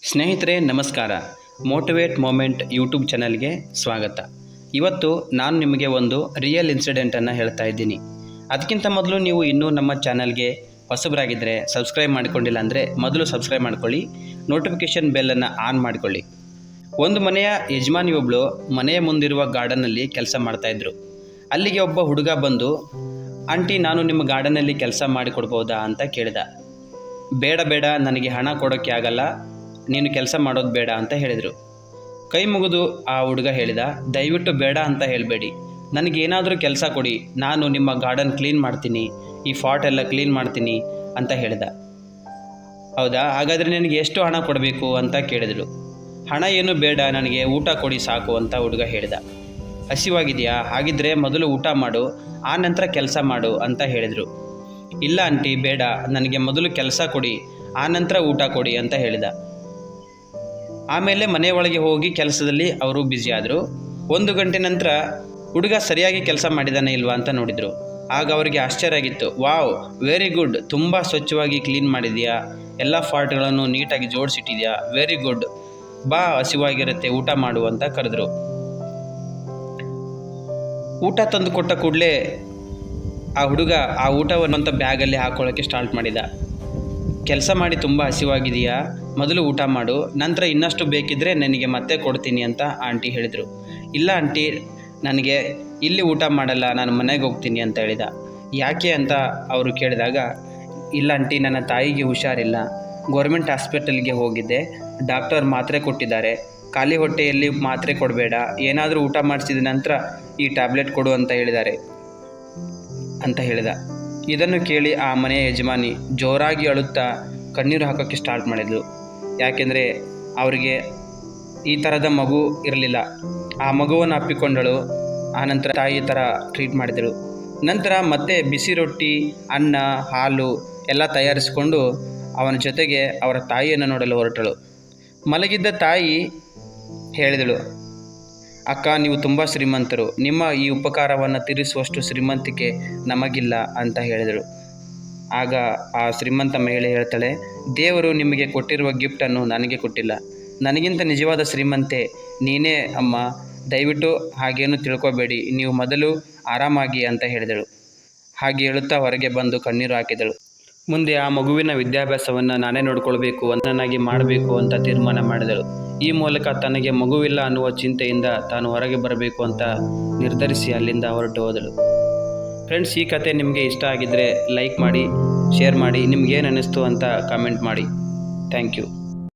ಸ್ನೇಹಿತರೆ ನಮಸ್ಕಾರ. Motivate moment YouTube ಚಾನಲ್ಗೆ ಸ್ವಾಗತ. ಇವತ್ತು ನಾನು ನಿಮಗೆ ಒಂದು ರಿಯಲ್ ಇನ್ಸಿಡೆಂಟನ್ನು ಹೇಳ್ತಾ ಇದ್ದೀನಿ. ಅದಕ್ಕಿಂತ ಮೊದಲು ನೀವು ಇನ್ನೂ ನಮ್ಮ ಚಾನಲ್ಗೆ ಹೊಸಬರಾಗಿದ್ದರೆ ಸಬ್ಸ್ಕ್ರೈಬ್ ಮಾಡಿಕೊಂಡಿಲ್ಲ ಅಂದರೆ ಮೊದಲು ಸಬ್ಸ್ಕ್ರೈಬ್ ಮಾಡ್ಕೊಳ್ಳಿ, ನೋಟಿಫಿಕೇಷನ್ ಬೆಲ್ಲನ್ನು ಆನ್ ಮಾಡಿಕೊಳ್ಳಿ. ಒಂದು ಮನೆಯ ಯಜಮಾನಿಯೊಬ್ಬಳು ಮನೆಯ ಮುಂದಿರುವ ಗಾರ್ಡನ್ನಲ್ಲಿ ಕೆಲಸ ಮಾಡ್ತಾಯಿದ್ರು. ಅಲ್ಲಿಗೆ ಒಬ್ಬ ಹುಡುಗ ಬಂದು, ಆಂಟಿ ನಾನು ನಿಮ್ಮ ಗಾರ್ಡನ್ನಲ್ಲಿ ಕೆಲಸ ಮಾಡಿಕೊಡ್ಬೋದಾ ಅಂತ ಕೇಳಿದ. ಬೇಡ, ನನಗೆ ಹಣ ಕೊಡೋಕ್ಕೆ ಆಗಲ್ಲ, ನೀನು ಕೆಲಸ ಮಾಡೋದು ಬೇಡ ಅಂತ ಹೇಳಿದರು. ಕೈ ಮುಗಿದು ಆ ಹುಡುಗ ಹೇಳಿದ, ದಯವಿಟ್ಟು ಬೇಡ ಅಂತ ಹೇಳಬೇಡಿ, ನನಗೇನಾದರೂ ಕೆಲಸ ಕೊಡಿ, ನಾನು ನಿಮ್ಮ ಗಾರ್ಡನ್ ಕ್ಲೀನ್ ಮಾಡ್ತೀನಿ, ಈ ಫಾಟ್ ಎಲ್ಲ ಕ್ಲೀನ್ ಮಾಡ್ತೀನಿ ಅಂತ ಹೇಳಿದ. ಹೌದಾ, ಹಾಗಾದರೆ ನಿನಗೆ ಎಷ್ಟು ಹಣ ಕೊಡಬೇಕು ಅಂತ ಕೇಳಿದಳು. ಹಣ ಏನು ಬೇಡ, ನನಗೆ ಊಟ ಕೊಡಿ ಸಾಕು ಅಂತ ಹುಡುಗ ಹೇಳಿದ. ಹಸಿವಾಗಿದೆಯಾ, ಹಾಗಿದ್ದರೆ ಮೊದಲು ಊಟ ಮಾಡು, ಆ ನಂತರ ಕೆಲಸ ಮಾಡು ಅಂತ ಹೇಳಿದರು. ಇಲ್ಲ ಆಂಟಿ ಬೇಡ, ನನಗೆ ಮೊದಲು ಕೆಲಸ ಕೊಡಿ, ಆ ನಂತರ ಊಟ ಕೊಡಿ ಅಂತ ಹೇಳಿದ. ಆಮೇಲೆ ಮನೆಯೊಳಗೆ ಹೋಗಿ ಕೆಲಸದಲ್ಲಿ ಅವರು ಬ್ಯುಸಿ ಆದರು. 1 ಗಂಟೆ ನಂತರ ಹುಡುಗ ಸರಿಯಾಗಿ ಕೆಲಸ ಮಾಡಿದಾನೆ ಇಲ್ವಾ ಅಂತ ನೋಡಿದರು. ಆಗ ಅವರಿಗೆ ಆಶ್ಚರ್ಯ ಆಗಿತ್ತು. ವಾವ್, ವೆರಿ ಗುಡ್, ತುಂಬ ಸ್ವಚ್ಛವಾಗಿ ಕ್ಲೀನ್ ಮಾಡಿದೆಯಾ, ಎಲ್ಲ ಫಾಲ್ಟ್ಗಳನ್ನು ನೀಟಾಗಿ ಜೋಡಿಸಿಟ್ಟಿದೆಯಾ, ವೆರಿ ಗುಡ್, ಬಾ ಹಸಿವಾಗಿರುತ್ತೆ ಊಟ ಮಾಡು ಅಂತ ಕರೆದ್ರು. ಊಟ ತಂದು ಕೊಟ್ಟ ಕೂಡಲೇ ಆ ಹುಡುಗ ಆ ಊಟವನ್ನು ಬ್ಯಾಗಲ್ಲಿ ಹಾಕೊಳ್ಳೋಕ್ಕೆ ಸ್ಟಾರ್ಟ್ ಮಾಡಿದ. ಕೆಲಸ ಮಾಡಿ ತುಂಬ ಹಸಿವಾಗಿದೆಯಾ, ಮೊದಲು ಊಟ ಮಾಡು, ನಂತರ ಇನ್ನಷ್ಟು ಬೇಕಿದ್ದರೆ ನನಗೆ ಮತ್ತೆ ಕೊಡ್ತೀನಿ ಅಂತ ಆಂಟಿ ಹೇಳಿದರು. ಇಲ್ಲ ಆಂಟಿ, ನನಗೆ ಇಲ್ಲಿ ಊಟ ಮಾಡಲ್ಲ, ನಾನು ಮನೆಗೆ ಹೋಗ್ತೀನಿ ಅಂತ ಹೇಳಿದ. ಯಾಕೆ ಅಂತ ಅವರು ಕೇಳಿದಾಗ, ಇಲ್ಲ ಆಂಟಿ, ನನ್ನ ತಾಯಿಗೆ ಹುಷಾರಿಲ್ಲ, ಗೌರ್ಮೆಂಟ್ ಹಾಸ್ಪಿಟಲ್ಗೆ ಹೋಗಿದ್ದೆ, ಡಾಕ್ಟರ್ ಮಾತ್ರೆ ಕೊಟ್ಟಿದ್ದಾರೆ, ಖಾಲಿ ಹೊಟ್ಟೆಯಲ್ಲಿ ಮಾತ್ರೆ ಕೊಡಬೇಡ, ಏನಾದರೂ ಊಟ ಮಾಡಿಸಿದ ನಂತರ ಈ ಟ್ಯಾಬ್ಲೆಟ್ ಕೊಡು ಅಂತ ಹೇಳಿದ್ದಾರೆ ಅಂತ ಹೇಳಿದ. ಇದನ್ನು ಕೇಳಿ ಆ ಮನೆಯ ಯಜಮಾನಿ ಜೋರಾಗಿ ಅಳುತ್ತಾ ಕಣ್ಣೀರು ಹಾಕೋಕ್ಕೆ ಸ್ಟಾರ್ಟ್ ಮಾಡಿದ್ಲು. ಯಾಕೆಂದರೆ ಅವರಿಗೆ ಈ ಥರದ ಮಗು ಇರಲಿಲ್ಲ. ಆ ಮಗುವನ್ನು ಅಪ್ಪಿಕೊಂಡಳು. ಆನಂತರ ತಾಯಿ ಥರ ಟ್ರೀಟ್ ಮಾಡಿದಳು. ನಂತರ ಮತ್ತೆ ಬಿಸಿ ರೊಟ್ಟಿ, ಅನ್ನ, ಹಾಲು ಎಲ್ಲ ತಯಾರಿಸಿಕೊಂಡು ಅವನ ಜೊತೆಗೆ ಅವರ ತಾಯಿಯನ್ನು ನೋಡಲು ಹೊರಟಳು. ಮಲಗಿದ್ದ ತಾಯಿ ಹೇಳಿದಳು, ಅಕ್ಕ, ನೀವು ತುಂಬ ಶ್ರೀಮಂತರು, ನಿಮ್ಮ ಈ ಉಪಕಾರವನ್ನು ತೀರಿಸುವಷ್ಟು ಶ್ರೀಮಂತಿಕೆ ನಮಗಿಲ್ಲ ಅಂತ ಹೇಳಿದಳು. ಆಗ ಆ ಶ್ರೀಮಂತ ಮಹಿಳೆ ಹೇಳ್ತಾಳೆ, ದೇವರು ನಿಮಗೆ ಕೊಟ್ಟಿರುವ ಗಿಫ್ಟನ್ನು ನನಗೆ ಕೊಟ್ಟಿಲ್ಲ, ನನಗಿಂತ ನಿಜವಾದ ಶ್ರೀಮಂತೆ ನೀನೇ ಅಮ್ಮ, ದಯವಿಟ್ಟು ಹಾಗೇನು ತಿಳ್ಕೊಬೇಡಿ, ನೀವು ಮೊದಲು ಆರಾಮಾಗಿ ಅಂತ ಹೇಳಿದಳು. ಹಾಗೆ ಹೇಳುತ್ತಾ ಹೊರಗೆ ಬಂದು ಕಣ್ಣೀರು ಹಾಕಿದಳು. ಮುಂದೆ ಆ ಮಗುವಿನ ವಿದ್ಯಾಭ್ಯಾಸವನ್ನು ನಾನೇ ನೋಡ್ಕೊಳ್ಬೇಕು, ನನ್ನಾಗಿ ಮಾಡಬೇಕು ಅಂತ ತೀರ್ಮಾನ ಮಾಡಿದಳು. ಈ ಮೂಲಕ ತನಗೆ ಮಗುವಿಲ್ಲ ಅನ್ನುವ ಚಿಂತೆಯಿಂದ ತಾನು ಹೊರಗೆ ಬರಬೇಕು ಅಂತ ನಿರ್ಧರಿಸಿ ಅಲ್ಲಿಂದ ಹೊರಟು ಹೋದಳು. ಫ್ರೆಂಡ್ಸ್, ಈ ಕತೆ ನಿಮಗೆ ಇಷ್ಟ ಆಗಿದ್ದರೆ ಲೈಕ್ ಮಾಡಿ, ಶೇರ್ ಮಾಡಿ, ನಿಮ್ಗೇನು ಅನ್ನಿಸ್ತು ಅಂತ ಕಾಮೆಂಟ್ ಮಾಡಿ. Thank you.